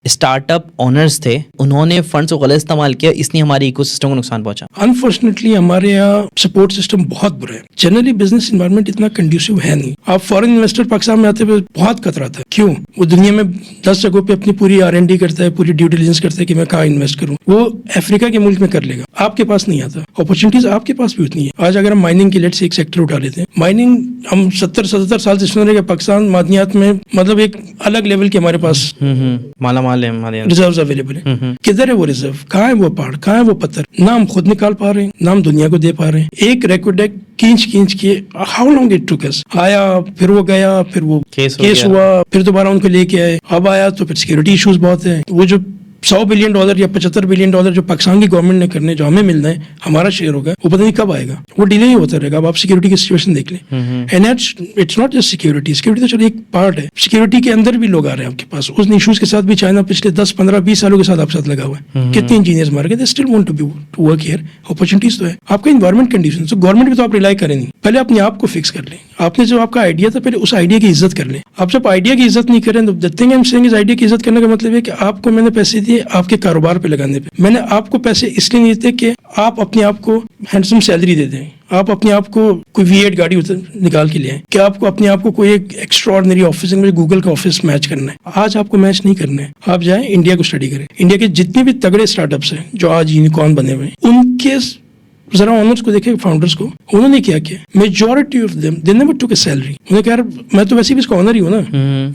Start up owners تھے, انہوں نے فنڈس کو غلط استعمال کیا, اس لیے ہمارے ایکو سسٹم کو نقصان پہنچا. انفارچونیٹلی ہمارے یہاں سپورٹ سسٹم بہت برا ہے. جنرلی بزنس انوائرمنٹ اتنا کنڈیوسو ہے نہیں. آپ فورن انویسٹر پاکستان میں آتے ہوئے بہت خطرہ تھا. کیوں؟ وہ دنیا میں 10 جگہوں پہ اپنی پوری R&D کرتا ہے, پوری ڈیو ڈیلیجنس کرتا ہے کہ میں کہاں انویسٹ کروں. وہ افریقہ کے ملک میں کر لے گا, آپ کے پاس نہیں آتا. اپرچونیٹیز آپ کے پاس بھی اتنی ہے. آج اگر ہم مائننگ کے لیٹ سے ایک سیکٹر اٹھا لیتے ہیں, مائننگ ہم 70-77 سال سے سن رہے کہ پاکستان معدنیات میں مطلب ایک الگ لیول کے ہمارے پاس مالا مال ہے, ہمارے ریزروز اویلیبل ہیں. کدھر ہے وہ ریزرو؟ کہاں ہے وہ پہاڑ؟ کہاں ہے وہ پتھر؟ نہ ہم خود نکال پا رہے ہیں, نہ ہم دنیا کو دے پا رہے ہیں. ایک ریکوڈیک کھینچ کے ہاؤ لانگ اٹ ٹوک اس. آیا, پھر وہ گیا, پھر وہ کیس ہوا, پھر دوبارہ ان کو لے کے آئے, اب آیا تو پھر سیکورٹی ایشوز بہت ہیں. وہ جو $100 بلین یا $75 بلین جو پاکستان کی گورنمنٹ نے کرنے, جو ہمیں ملنا ہے, ہمارا شیئر ہوگا, وہ پتہ نہیں کب آئے گا. وہ ڈیلے ہی ہوتا رہے گا. اب آپ سیکورٹی کی سچویشن دیکھ لیں. And it's not just security تو چلو ایک پارٹ ہے. سیکورٹی کے اندر بھی لوگ آ رہے ہیں آپ کے پاس. اس ایشوز کے ساتھ بھی چائنا پچھلے 10-15-20 سالوں کے ساتھ آپ ساتھ لگا ہوا ہے. کتنے انجینئرز مار گئے, they still want to work here. Opportunities تو ہے. آپ کا انوائرمنٹ کنڈیشن, تو گورنمنٹ بھی تو آپ ریلائی کریں نہیں. پہلے اپنے آپ کو فکس کر لیں. آپ نے جو آپ کا آئیڈیا تھا, پہلے اس آئیڈیا کی عزت کر لیں. آپ جب آئیڈیا کی عزت نہیں کریں, the thing I'm saying is idea کی عزت کرنے کا مطلب ہے کہ آپ کو میں نے پیسے دیے آپ کے کاروبار پہ لگانے پہ. میں نے آپ کو پیسے اس لیے نہیں دیتے کہ آپ اپنے آپ کو ہینڈسم سیلری دے دیں, آپ اپنے آپ کو کوئی V8 گاڑی نکال کے لے آئیں, کہ آپ کو اپنے آپ کو کوئی ایک ایکسٹرا آرڈنری آفس میں گوگل کا آفس میچ کرنا ہے. آج آپ کو میچ نہیں کرنا ہے. آپ جائیں انڈیا کو اسٹڈی کریں. انڈیا کے جتنے بھی تگڑے اسٹارٹ اپس ہیں جو آج یونیکارن بنے ہوئے ہیں, ان کے ذرا آنرز کو دیکھیں, فاؤنڈرز کو, انہوں نے کیا کیا. Majority of them they never ٹوک اے سیلری. انہوں نے کہا میں تو ویسے بھی اس کا آنر ہی ہوں نا,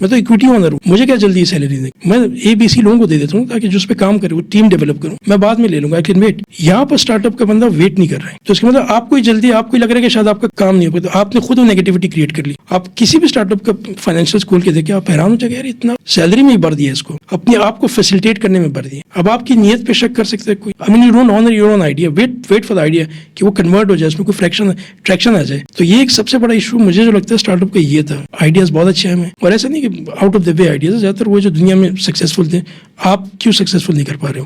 میں تو اکویٹی آنر ہوں, مجھے کیا جلدی سیلری دے, میں ABC لوگوں کو دے دیتا ہوں تاکہ جو اس پہ کام کرے, وہ ٹیم ڈیولپ کروں, میں بعد میں لے لوں گا, آئی کین ویٹ. یہاں پر اسٹارٹ اپ کا بندہ ویٹ نہیں کر رہا ہے, تو اس کا مطلب آپ کو جلدی, آپ کو لگ رہا ہے کہ شاید آپ کا کام نہیں ہوگا, تو آپ نے خود وہ نیگیٹیوٹی کریٹ کر لی. آپ کسی بھی اسٹارٹ اپ کا فائنینشیل اسکول کے دیکھیں, آپ حیران ہو جائے گا, اتنا سیلری میں ہی بھر دیا اس کو, اپنے آپ کو فیسلٹیٹ کرنے میں بھر دیا. اب آپ کی نیت پہ شک کر سکتے ہیں کوئی. I mean you don't honour your own idea, wait for the idea کہ وہ کنورٹ ہو جائے, اس میں کوئی ٹریکشن آ جائے. تو یہ ایک سب سے بڑا ایشو مجھے جو لگتا ہے اسٹارٹ اپ کا یہ تھا. آئیڈیاز بہت اچھے ہیں ہمیں, اور ایسا نہیں کہ out of the way ideas, زیادہ تر وہ جو دنیا میں سکسیزفل تھے, آپ کیوں سکسیزفل نہیں کر پا رہے ہو.